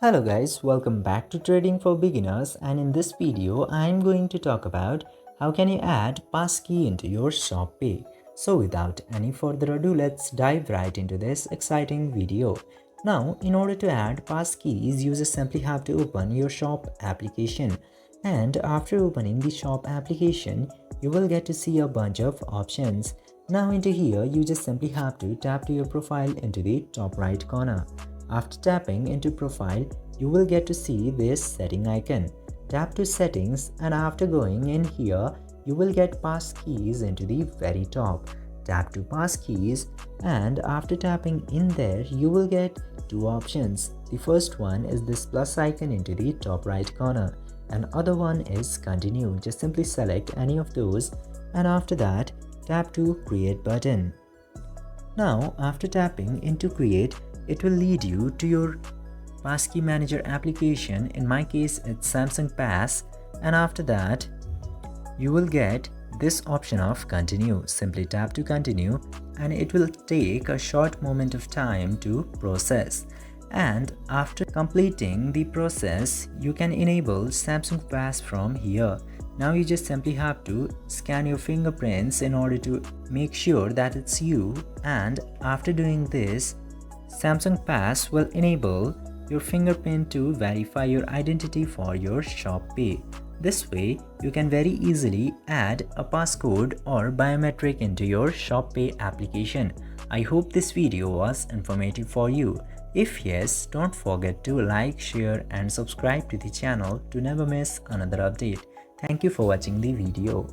Hello guys, welcome back to Trading for Beginners, and in this video I'm going to talk about how can you add Passkey into your ShopPay. So without any further ado, let's dive right into this exciting video. Now, in order to add passkeys, users simply have to open your Shop application, and after opening the Shop application, you will get to see a bunch of options. Now into here, you just simply have to tap to your profile into the top right corner. After tapping into profile, you will get to see this setting icon. Tap to settings, and after going in here, you will get passkeys into the very top. Tap to passkeys, and after tapping in there, you will get two options. The first one is this plus icon into the top right corner, and other one is continue. Just simply select any of those, and after that, tap to create button. Now, after tapping into create, it will lead you to your Passkey Manager application. In my case, it's Samsung Pass, and after that, you will get this option of continue. Simply tap to continue, and it will take a short moment of time to process. And after completing the process, you can enable Samsung Pass from here. Now you just simply have to scan your fingerprints in order to make sure that it's you, and after doing this, Samsung Pass will enable your fingerprint to verify your identity for your ShopPay. This way, you can very easily add a passcode or biometric into your ShopPay application. I hope this video was informative for you. If yes, don't forget to like, share and subscribe to the channel to never miss another update. Thank you for watching the video.